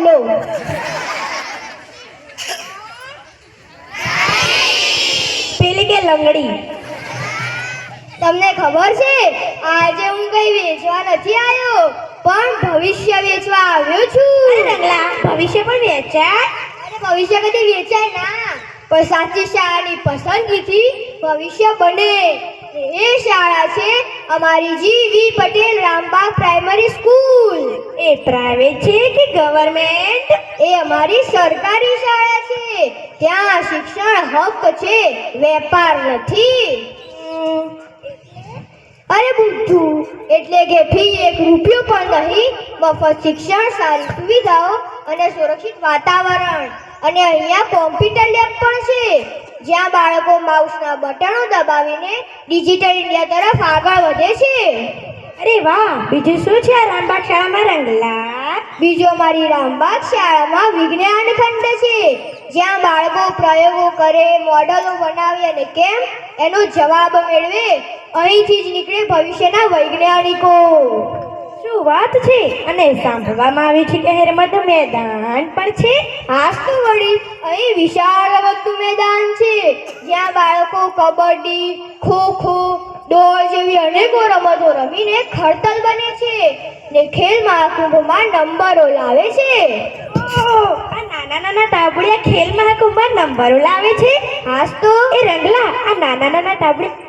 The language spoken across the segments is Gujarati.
તબલો. પેલી કે લંગડી. તમને ખબર છે આજે હું કઈ વેચવા નથી આવ્યો પણ ભવિષ્ય વેચવા આવ્યો છું. રંગલા, ભવિષ્ય પણ વેચાય? અરે ભવિષ્ય કદી વેચાય ના, પણ સાચી શાળાની પસંદગીથી ભવિષ્ય બને. એ શાળા છે અમારી જીવી પટેલ રામબાગ પ્રાઇમરી સ્કૂલ. એ પ્રાઇવેટ છે કે ગવર્મેન્ટ? એ અમારી સરકારી શાળા છે. ત્યાં શિક્ષણ હક છે, વેપાર નથી. અરે બુદ્ધુ, એટલે કે ફી 1 રૂપિયો પણ નહીં, મફત શિક્ષણ, સારી સુવિધાઓ અને સુરક્ષિત વાતાવરણ. અને અહીંયા કોમ્પ્યુટર લેબ પણ છે જ્યાં બાળકો માઉસના બટનો દબાવીને ડિજિટલ ઇન્ડિયા તરફ આગળ વધે છે. અરે વાહ, બીજું શું છે આ રામબાગ શાળામાં રંગલા? બીજો મારી રામબાગ શાળામાં વિજ્ઞાન ખંડ છે જ્યાં બાળકો પ્રયોગો કરે, મોડલો બનાવે અને કેમ એનો જવાબ મેળવે. અહીંથી જ નીકળે ભવિષ્યના વૈજ્ઞાનિકો. શું વાત છે! અને સાંભળવામાં આવે છે કે રમત મેદાન પણ છે. હાસ તો વળી, અહીં વિશાળ રમતનું મેદાન છે જ્યાં બાળકો કબડ્ડી, ખો-ખો, દોડ જેવી અનેકો રમતો રમીને ખડતલ બને છે ને ખેલ મહાકુંભમાં નંબરો લાવે છે. આ નાના નાના તાબડિયા ખેલ મહાકુંભમાં નંબરો લાવે છે. હાસ તો. એ રંગલા, આ નાના નાના તાબડિયા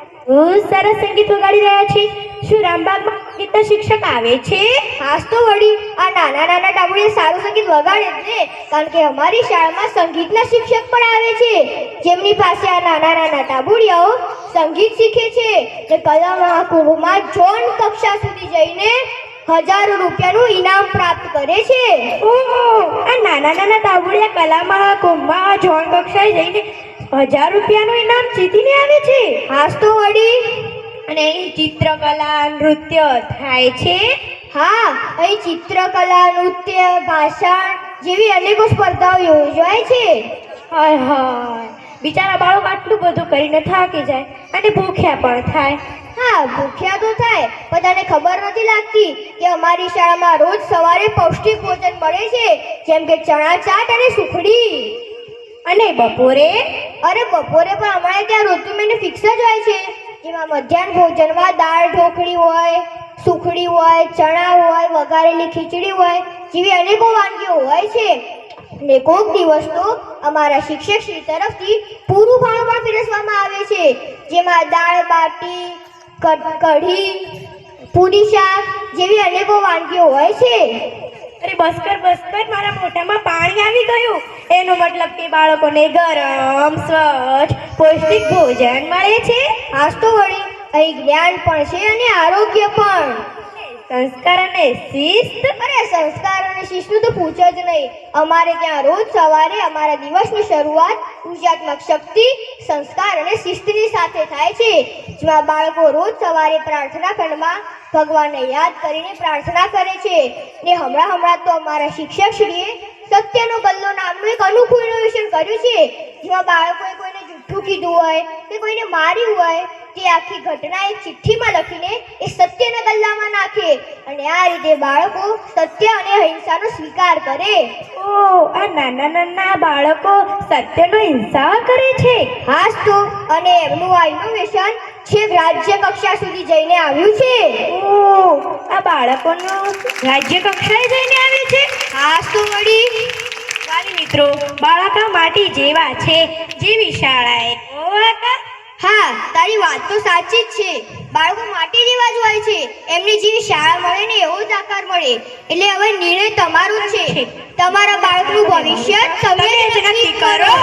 સરસ સંગીત વગાડી રહ્યા છે. શું રામબાગમાં સંગીતના શિક્ષક આવે છે? હાસ તો વળી, આ નાના નાના ટાબુડિયા સારું સંગીત વગાડે જ ને, કારણ કે અમારી શાળામાં સંગીતના શિક્ષક પણ આવે છે જેમની પાસે આ નાના નાના ટાબુડિયાઓ સંગીત શીખે છે જે કલા મહાકુંભમાં ઝોન કક્ષા સુધી જઈને હજારો રૂપિયાનું ઇનામ પ્રાપ્ત કરે છે. ઓહ, આ નાના નાના તાબુડિયા કલા મહાકુંભમાં ઝોન કક્ષાએ જઈને 1000 રૂપિયાનું ઇનામ જીતીને આવે છે. હાસ તો વળી. અને અહીં ચિત્રકલા, નૃત્ય થાય છે. હા, અહીં ચિત્રકલા, નૃત્ય, ભાષણ જેવી અનેકો સ્પર્ધાઓ યોજાય છે. હાય હાય, બિચારા બાળકો આટલું બધું કરીને થાકી જાય અને ભૂખ્યા પણ થાય. હા, ભૂખ્યા તો થાય, પણ તને ખબર નથી લાગતી કે અમારી શાળામાં રોજ સવારે પૌષ્ટિક ભોજન મળે છે જેમ કે ચણા ચાટ અને સુખડી. અને બપોરે? અરે બપોરે પણ અમારે ત્યાં રોજનું મેનુ ફિક્સ જ હોય છે જેમાં મધ્યાહન ભોજનમાં દાળ ઢોકળી હોય, સુખડી હોય, ચણા હોય, વઘારેલી ખીચડી હોય જેવી અનેકો વાનગીઓ હોય છે. ને કોઈક દિવસ તો અમારા શિક્ષક શ્રી તરફથી પૂરું ખાણું પણ પીરસવામાં આવે છે જેમાં દાળ બાટી, કઢી, પૂરી શાક જેવી અનેકો વાનગીઓ હોય છે. અરે બસ કર, મારા મોઢામાં પાણી આવી ગયું. એનો મતલબ કે બાળકોને ગરમ, સ્વચ્છ, પૌષ્ટિક ભોજન મળે છે. હાસ તો વળી, અહીં જ્ઞાન પણ છે અને આરોગ્ય પણ. સંસ્કાર અને શિસ્ત? અરે સંસ્કાર અને શિસ્તનું તો પૂછો જ નહીં. અમારે ત્યાં રોજ સવારે અમારા દિવસની શરૂઆત ઉર્જાત્મક શક્તિ, સંસ્કાર અને શિસ્તની સાથે થાય છે જેમાં બાળકો રોજ સવારે પ્રાર્થના ખંડમાં ભગવાનને યાદ કરીને પ્રાર્થના કરે છે. ને હમણાં તો અમારા શિક્ષકશ્રીએ સત્યનો ગલ્લો નામનું એક અનોખું ઇનોવેશન કર્યું છે જેમાં બાળકોએ કોઈને જૂઠું કીધું હોય કે કોઈને માર્યું હોય તે આખી ઘટના એક ચિઠ્ઠીમાં લખીને એ સત્યના ગલ્લામાં નાખે અને આ રીતે બાળકો સત્ય અને અહિંસાનો સ્વીકાર કરે. ઓહ, આ નાના નાના બાળકો સત્યનો હિંસા કરે છે. હાસ તો, અને એમનું આ ઇનોવેશન છેક રાજ્ય કક્ષા સુધી જઈને આવ્યું છે. ઓહ, આ બાળકોનું રાજ્ય કક્ષાએ જઈને આવે છે. હાસ તો વળી. વાલી મિત્રો, બાળકા માટી જેવા છે જેવી શાળાએ. હા, તારી વાત તો સાચી જ છે. બાળકો માટી જેવા જ હોય છે. એમને જેવી શાળા મળે ને એવો જ આકાર મળે. એટલે હવે નિર્ણય તમારો જ છે. તમારા બાળકનું ભવિષ્ય તમે જ નક્કી કરો.